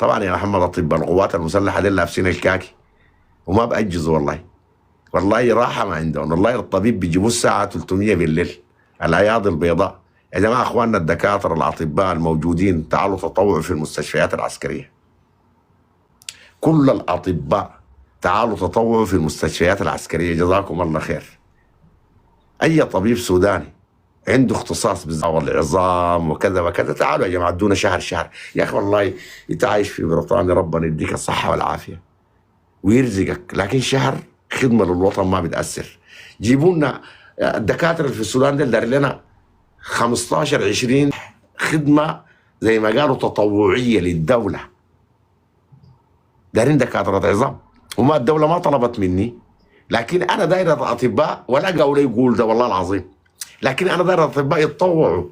طبعا يا محمد اطباء القوات المسلحه دي لابسين الكاكي وما باجزوا والله. والله راحه ما عندهم. والله الطبيب بيجيبوه الساعه 300 بالليل، الايادي البيضاء. يا جماعه اخواننا الدكاتره الاطباء الموجودين تعالوا تطوعوا في المستشفيات العسكريه. كل الاطباء تعالوا تطوعوا في المستشفيات العسكريه، جزاكم الله خير. اي طبيب سوداني عنده اختصاص بالعظام وكذا وكذا، تعالوا يا جماعه ادونا شهر شهر. يا اخي والله انت عايش في بريطانيا، ربنا يديك الصحه والعافيه ويرزقك، لكن شهر خدمه للوطن ما بتاثر. جيبوا لنا الدكاتره اللي في السودان دول دار لنا 15 20 خدمه زي ما قالوا تطوعيه للدوله. دارين دكاتره عظام وما الدوله ما طلبت مني، لكن انا دايره اطباء ولا قولي يقول ده والله العظيم، لكن انا دايره اطباء يتطوعوا.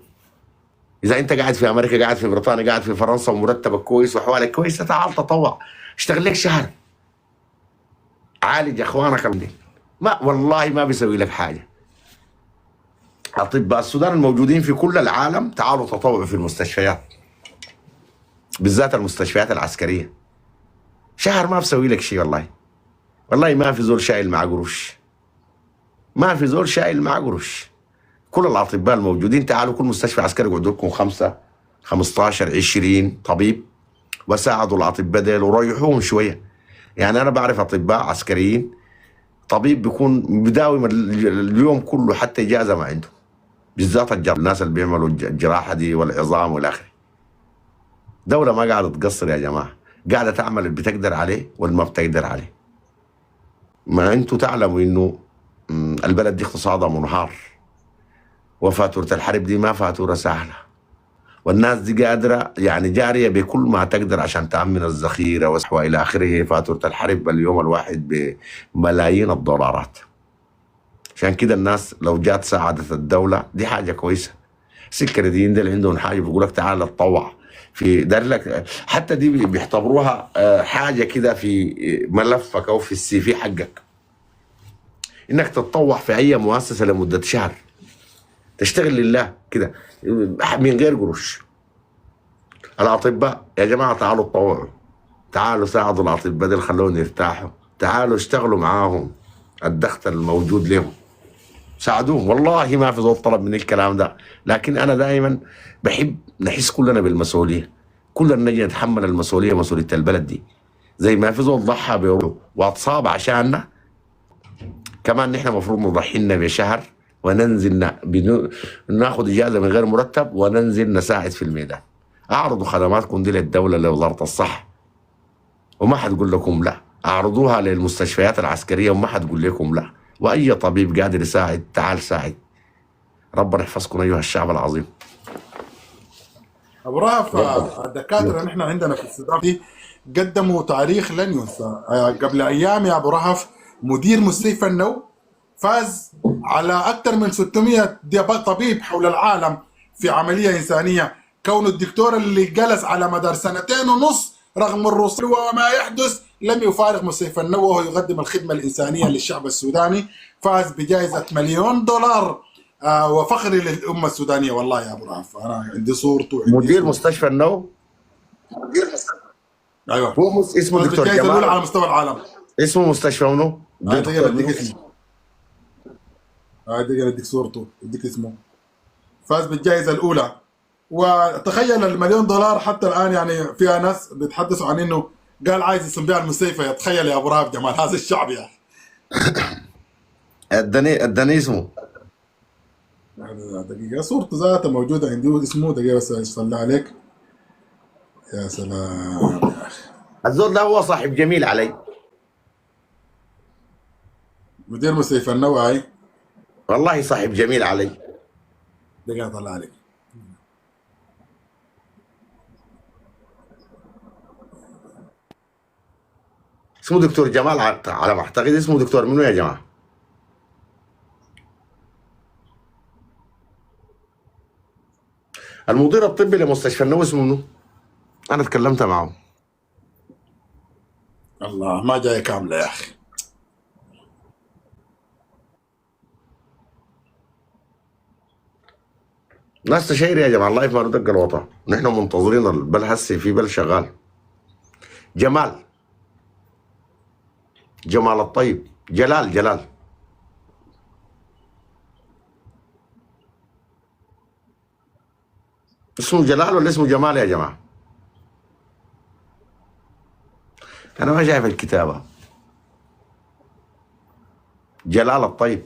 اذا انت قاعد في امريكا، قاعد في بريطانيا، قاعد في فرنسا ومرتبك كويس وحوالك كويسه، تعال تطوع اشتغل لك شهر، عالج اخوانك ما والله ما بيسوي لك حاجه. اطباء السودان الموجودين في كل العالم تعالوا تطوعوا في المستشفيات، بالذات المستشفيات العسكريه. شهر ما بسوي لك شيء والله. والله ما في زول شايل مع قروش، ما في زول شايل مع قروش. كل الاطباء الموجودين تعالوا كل مستشفى عسكري يقعدوا لكم 5 15 20 طبيب، وساعدوا الاطباء ديل وريحوهم شويه. يعني انا بعرف اطباء عسكريين طبيب بيكون بداوم اليوم كله حتى اجازه ما عنده، بالذات الناس اللي بيعملوا الجراحه دي والعظام والاخر. دوله ما قاعده تقصر يا جماعه، قاعده تعمل اللي بتقدر عليه واللي ما بتقدر عليه. ما انتوا تعلموا انه البلد دي اقتصادها منهار، وفاتوره الحرب دي ما فاتوره سهله، والناس دي قادره يعني جاريه بكل ما تقدر عشان تامن الذخيره والى اخره. فاتوره الحرب اليوم الواحد بملايين الدولارات. عشان كده الناس لو جات ساعدت الدوله دي حاجه كويسه. السكرديين دول عندهم حاجه بيقول لك تعال اتطوع في دار لك، حتى دي بيعتبروها حاجه كده في ملفك او في السي في حقك، انك تتطوع في اي مؤسسه لمده شهر تشتغل لله كده من غير قروش. الاطباء يا جماعه تعالوا تطوعوا، تعالوا ساعدوا الاطباء دول، خلوهم يرتاحوا، تعالوا اشتغلوا معاهم الضغط الموجود لهم، ساعدوهم. والله ما في زول طلب من الكلام ده، لكن انا دائما بحب نحس كلنا بالمسؤوليه، كلنا نجي نتحمل المسؤوليه، مسؤوليه البلد دي. زي ما في زول ضحى بروحه واتصاب عشاننا، كمان نحن المفروض نضحي لنا بشهر وننزل ناخذ اجازه من غير مرتب وننزل نساعد في الميدان. اعرضوا خدماتكم دي للدوله لوزاره الصحه وما حتقول لكم لا، اعرضوها للمستشفيات العسكريه وما حتقول لكم لا، واي طبيب قادر يساعد تعال ساعد. ربنا يحفظكم ايها الشعب العظيم. ابو رهف، الدكاتره نحن عندنا في السودان دي قدموا تاريخ لن ينسى. قبل ايام يا ابو رهف مدير مستشفى النو فاز على اكثر من 600 طبيب حول العالم في عمليه انسانيه، كونه الدكتور اللي جلس على مدار 2.5 رغم الرسل وما يحدث لم يفارق مستشفى النو وهو يقدم الخدمه الانسانيه للشعب السوداني. فاز بجائزه $1,000,000 وفخري للامه السودانيه. والله يا ابو رهف انا عندي صورته وعندي مدير مستشفى النو. ايوه هو اسمه دكتور الجائزه الاولى جمال. على مستوى العالم. اسمه مستشفى منو؟ هذا بديك اسمه، هذا بديك صورته، بديك اسمه. فاز بالجائزه الاولى، وتخيل $1,000,000 حتى الان يعني فيها ناس بيتحدثوا عن انه قال عايز يسم بها المستشفى. تخيل يا ابو رهف جمال هذا الشعب يا اخي. اداني اسمه دقيقه صورته ذاتها موجوده عندي، اسمه دقيقه بس اصلي عليك. يا سلام يا اخي، الزول ده هو صاحب جميل علي، مدير مستشفى النوعي. والله صاحب جميل علي. دقيقه اطلع عليك. اسمه دكتور جمال على ما اعتقد. اسمه دكتور منو يا جماعه؟ المدير الطبي لمستشفى النو اسمه منو؟ انا تكلمت معه. الله ما جاي كامله يا اخي. ناس تشير يا جماعه، الله ما ردق الوطن، نحن منتظرين البل هسي في بل شغال. جمال، جمال الطيب، جلال. اسمه جلال ولا اسمه جمال يا جماعة؟ أنا ما شايف الكتابة. جلال الطيب.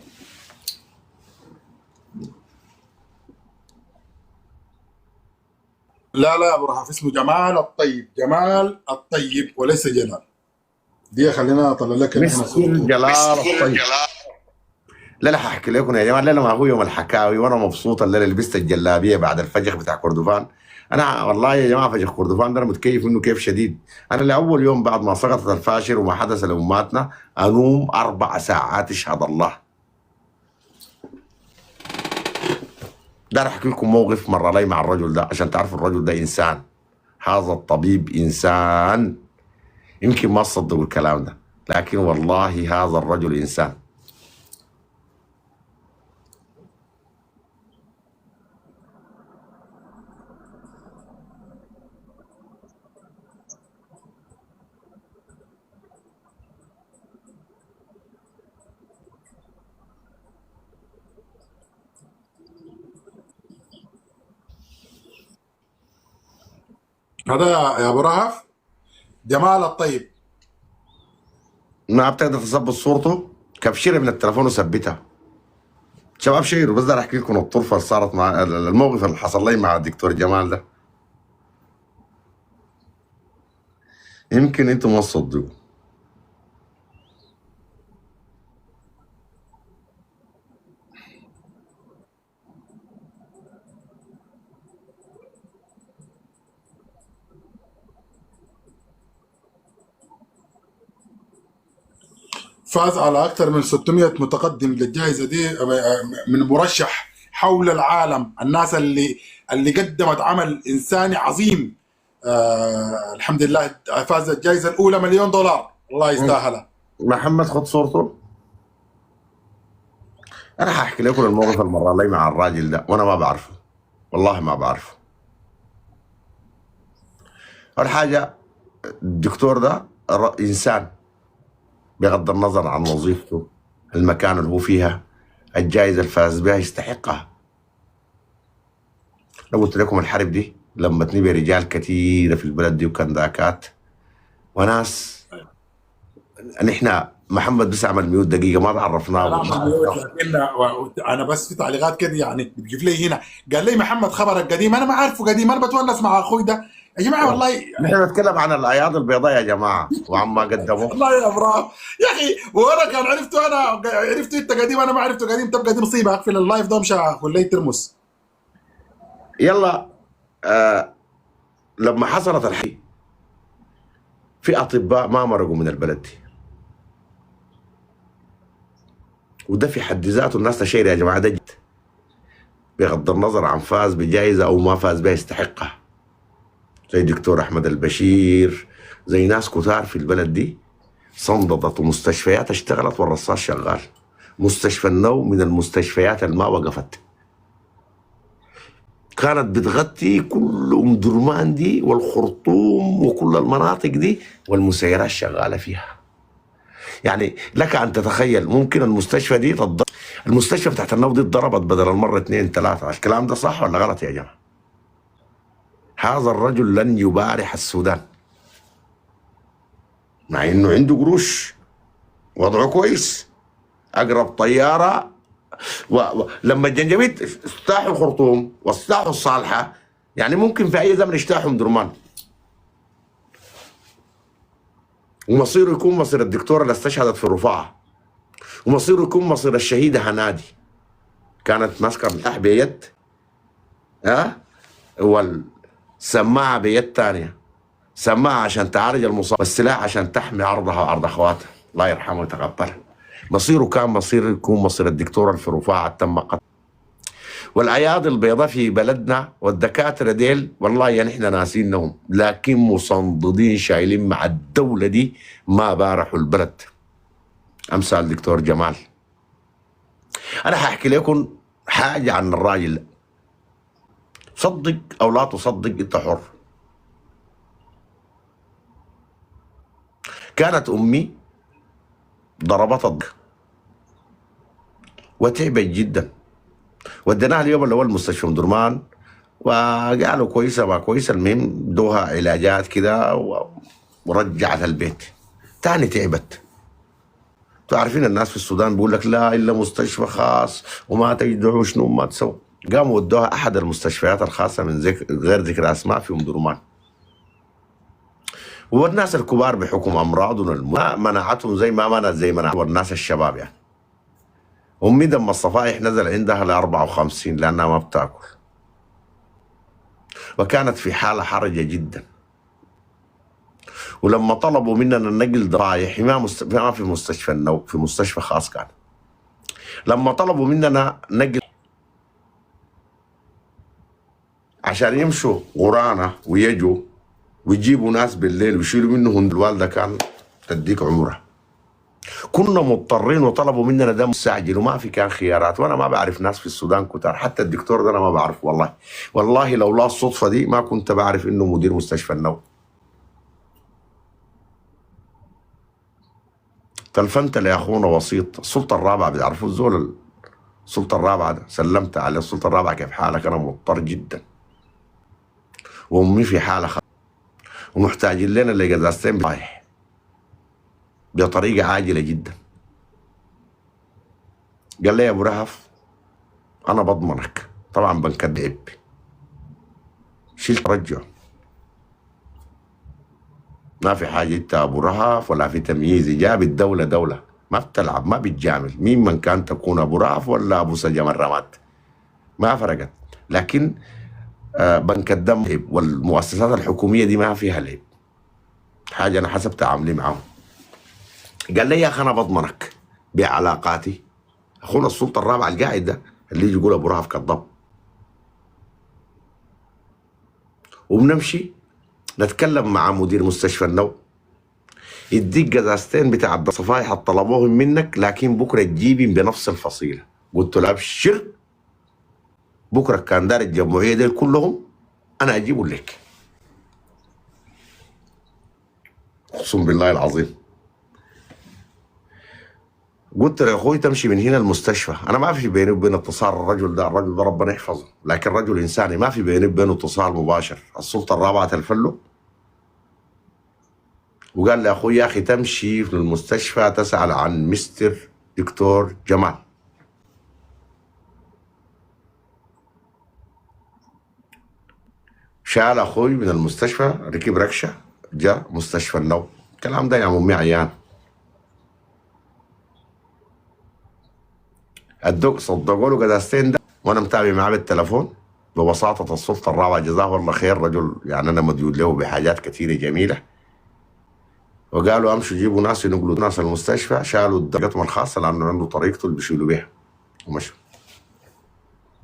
لا لا يا ابو رهف، اسمه جمال الطيب، جمال الطيب وليس جلال. دي خلينا اطلع لك هنا مسكين صورته. جلال الطيب. لا لا، هحكي لكم يا جماعه، الليله ما هو يوم الحكاوي وانا مبسوط. الليله لبست الجلابيه بعد الفجر بتاع كردفان. انا والله يا جماعه فجر كردفان ده انا متكيف منه كيف شديد. انا لاول يوم بعد ما سقطت الفاشر وما حدث لاماتنا انوم 4 ساعات اشهد الله. ده احكي لكم موقف مر علي مع الرجل ده عشان تعرفوا الرجل ده انسان. هذا الطبيب انسان. يمكن ما تصدقوا الكلام ده، لكن والله هذا الرجل انسان. هذا يا ابو رهف جمال الطيب. ما بتقدر تظبط صورته، كبشرها من التليفون وثبتها. شباب شيروا، بس ده احكي لكم الطرفه اللي صارت مع الموقف اللي حصل لي مع الدكتور جمال ده. يمكن انتم ما تصدقوا. فاز على اكثر من 600 متقدم للجائزه دي من مرشح حول العالم، الناس اللي قدمت عمل انساني عظيم. الحمد لله فاز الجائزه الاولى $1,000,000. الله يستاهلها. محمد خد صورته. انا هحكي لكم الموقف اللي مر علي مع الراجل ده وانا ما بعرفه، والله ما بعرفه. اول حاجه الدكتور ده انسان، بغض النظر عن وظيفته، المكان اللي هو فيها، الجائزه اللي فاز بها يستحقها. لو قلت لكم الحرب دي لمتني برجال كثيره في البلد دي وكنداكات وناس. نحن محمد بس عمل 100 دقيقه ما عرفناه. لكن انا بس في تعليقات كده يعني بتجيب لي هنا، قال لي محمد خبرك قديم، انا ما عارفه قديم، انا بتونس مع اخوي ده يا جماعه والله. نحن نتكلم عن الاياض البيضاء يا جماعه وعما قدموه. والله يا ابراهيم يا اخي، وانا كان عرفته، انا عرفته انت قديم، انا ما عرفته قديم، تبقى دي مصيبه. اقفل اللايف ده وامشي ولا ترمس. يلا. لما حصلت الحي في اطباء ما مرقوا من البلد دي، وده في حد ذاته الناس تشير يا جماعه. ده جد بغض النظر عن فاز بجائزه او ما فاز بها يستحقها. زي الدكتور احمد البشير، زي ناس كتار في البلد دي صنددت ومستشفيات اشتغلت والرصاص شغال. مستشفى النوم من المستشفيات اللي ما وقفت، كانت بتغطي كل ام درمان دي والخرطوم وكل المناطق دي، والمسيرات شغاله فيها. يعني لك ان تتخيل ممكن المستشفى دي المستشفى بتاعت النوم دي اتضربت بدل المره 2 3. الكلام ده صح ولا غلط يا جماعه؟ هذا الرجل لن يبارح السودان مع انه عنده قروش، وضعه كويس، اقرب طياره لما الجنجبيت اجتاحوا الخرطوم واجتاحوا الصالحه، يعني ممكن في اي زمن يجتاحوا ام درمان. ومصيره يكون مصير الدكتوره اللي استشهدت في الرفاعه، ومصيره يكون مصير الشهيده هنادي، كانت ماسكه مفتاح بيد والسماعه بيد ثانيه. سماعه عشان تعالج المصاب، والسلاح عشان تحمي عرضها وعرض اخواتها الله يرحمه ويتقبلها. مصيره كان مصير يكون مصير الدكتوره اللي في رفاعه تم قتل. والايادي البيضاء في بلدنا والدكاتره ديل والله يا نحن ناسينهم، لكن مصنددين شايلين مع الدوله دي ما بارحوا البلد. امثال دكتور جمال. انا هحكي لكم حاجه عن الراجل، صدق او لا تصدق انت حر. كانت امي ضربتها وتعبت جدا، وديناها اليوم الاول مستشفى ام درمان وقالوا كويسه ما كويسه، المهم دوها علاجات كده ورجعت البيت. تاني تعبت. تعرفين الناس في السودان بيقول لك لا الا مستشفى خاص وما تجدعوا شنو ما تسوي. قاموا ودوها احد المستشفيات الخاصه من غير ذكر اسماء في ام درمان. والناس الكبار بحكم امراضهم ما منعتهم زي ما منعت زي منع والناس الشباب يعني. امي دم الصفائح نزل عندها ل 54 لانها ما بتاكل، وكانت في حاله حرجه جدا. ولما طلبوا مننا ننقل ضرايح ما في مستشفى النوم، في مستشفى خاص كان. لما طلبوا مننا نقل عشان يمشوا غرانة ويجوا ويجيبوا ناس بالليل ويشيلوا منهم، الوالده كان تديك عمرها. كنا مضطرين وطلبوا مننا دم مستعجل وما في كان خيارات. وانا ما بعرف ناس في السودان كتار، حتى الدكتور ده انا ما بعرف والله. والله لولا الصدفه دي ما كنت بعرف انه مدير مستشفى النوم. تلفنت لاخونا وسيط السلطه الرابعه، بتعرفوا الزول السلطه الرابعه ده؟ سلمت على السلطه الرابعه كيف حالك، انا مضطر جدا وامي في حاله ومحتاجين لنا لجزازتين رايح بطريقه عاجله جدا. قال لي يا ابو رهف انا بضمنك، طبعا بنكدب، شلت رجعه، ما في حاجه انت ابو رهف ولا في تمييز. جاب الدوله دوله ما بتلعب ما بتجامل، مين من كان تكون ابو رهف ولا ابو سجم الرماد ما فرقت. لكن بنك الدم والمؤسسات الحكوميه دي ما فيها لعب، حاجه انا حسب تعاملي معاهم. قال لي يا اخي انا بضمنك بعلاقاتي. اخونا السلطه الرابعه القاعد ده اللي يجي يقول ابو رهف كذاب، وبنمشي نتكلم مع مدير مستشفى النوم يديك جزازتين بتاع الصفايح طلبوهم منك، لكن بكره تجيبهم بنفس الفصيله. قلت له ابشر، بكره كان دار الجمهوريه دي كلهم انا اجيبهم لك، اقسم بالله العظيم. قلت له يا اخوي تمشي من هنا المستشفى، انا ما في بيني وبين اتصال الرجل ده ربنا يحفظه، لكن رجل انساني ما في بيني وبينه اتصال مباشر. السلطه الرابعه تلفله وقال لي يا اخوي يا اخي تمشي في المستشفى تسال عن مستر دكتور جمال. شال اخوي من المستشفى، ركب ركشه جاء مستشفى النوم. الكلام ده يا امي عيان. ادوك صدقوا له قداستين ده وانا متابع معاه بالتليفون ببساطه. السلطه الرابعه جزاه الله خير، رجل يعني انا مديون له بحاجات كثيره جميله. وقالوا امشوا جيبوا ناس ينقلوا ناس المستشفى، شالوا درجتهم الخاصه لانه عنده طريقته اللي بيشيلوا بيها ومشوا.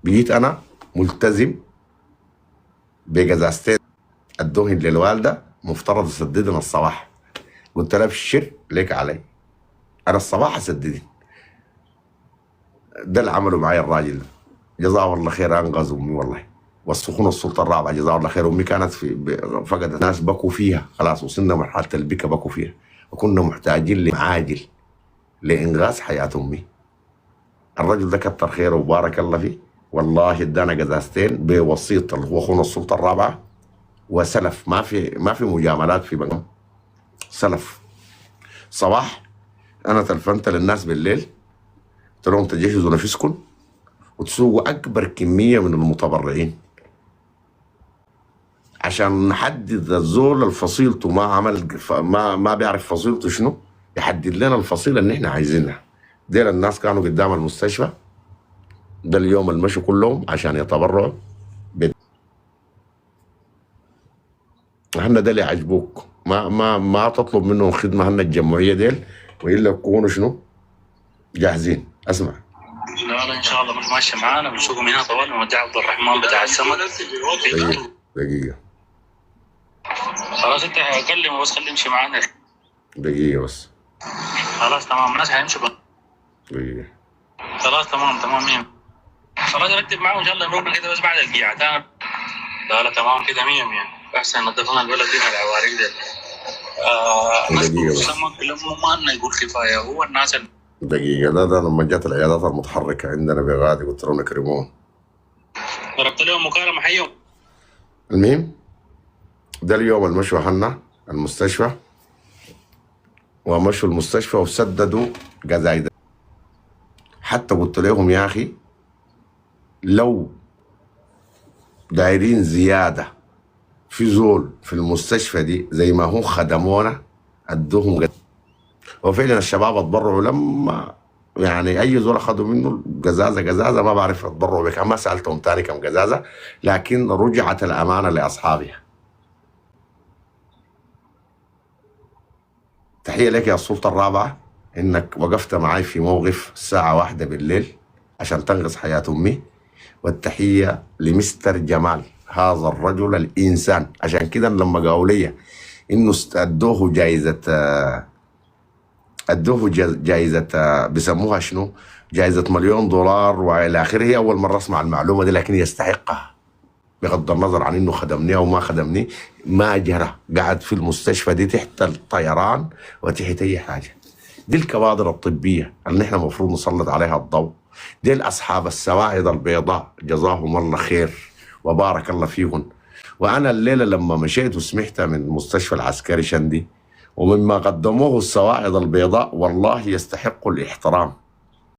بقيت انا ملتزم بجزازتين ادوهن للوالده، مفترض اسددن الصباح. قلت لها ابشر ليك علي، انا الصباح اسددن. ده اللي عمله معي الراجل ده، جزاه الله خير، انقذ امي والله. والسخون السلطه الرابعه جزاه الله خير، امي كانت فقدت ناس بكوا فيها خلاص، وصلنا مرحله البكا بكوا فيها، وكنا محتاجين لعاجل لانغاث حياه امي. الرجل ده كتر خيره وبارك الله فيه، والله ادانا جزازتين بوسيط اللي هو اخونا السلطه الرابعه وسلف، ما في مجاملات في بنك، سلف. صباح انا تلفنت للناس بالليل قلت لهم تجهزوا نفسكم وتسوقوا اكبر كميه من المتبرعين عشان نحدد الزول الفصيلته ما عمل ما بيعرف فصيلته شنو، يحدد لنا الفصيله اللي احنا عايزينها. ديل الناس كانوا قدام المستشفى ده اليوم المشوا كلهم عشان يتبرعوا. هن ده اللي يعجبوك، ما تطلب منهم خدمه. هن الجمعيه ديل والا يكونوا شنو جاهزين. اسمع لا لا ان شاء الله ماشي معانا بنسوقهم هنا طوال ونودي عبد الرحمن بتاع السمك. دقيقة خلاص انت هكلمه بس خليه يمشي معانا. دقيقة بس. خلاص تمام الناس هيمشوا دقيقة. خلاص تمام مين. خلاص رتب معاهم ان شاء الله نروح كده بس بعد القيعة. لا تمام كده 100 احسن نظفنا البلد دي من العواريق دي. دقيقة مسؤول بس، سمك لما ما لنا يقول كفايه، هو الناس دقيقة. ده لما جت العيادات المتحركة عندنا بغادي قلت لهم اكرموهم. ضربت لهم مكالمه حيهم. المهم ده اليوم المشوا هنا المستشفى، ومشوا المستشفى وسددوا جزايد. حتى قلت لهم يا أخي لو دايرين زيادة في زول في المستشفى دي زي ما هم خدمونا ادوهم وفعلا الشباب اتبرعوا لما يعني اي زول اخذوا منه جزازه ما بعرف اتبرعوا بكم، ما سالتهم تاني كم جزازه، لكن رجعت الامانه لاصحابها. تحيه لك يا السلطه الرابعه انك وقفت معي في موقف الساعه 1 بالليل عشان تنقذ حياه امي، والتحيه لمستر جمال هذا الرجل الانسان. عشان كده لما قالوا لي انه ادوه جائزه بيسموها شنو؟ جائزه $1,000,000 والى اخره. اول مره اسمع المعلومه دي، لكن يستحقها بغض النظر عن انه خدمني او ما خدمني. ما جرى، قعد في المستشفى دي تحت الطيران وتحت اي حاجه. دي الكوادر الطبيه اللي نحن المفروض نسلط عليها الضوء. دي اصحاب السواعد البيضاء جزاهم الله خير وبارك الله فيهم. وانا الليله لما مشيت وسمعت من المستشفى العسكري شندي ومما قدموه السواعد البيضاء والله يستحقوا الاحترام.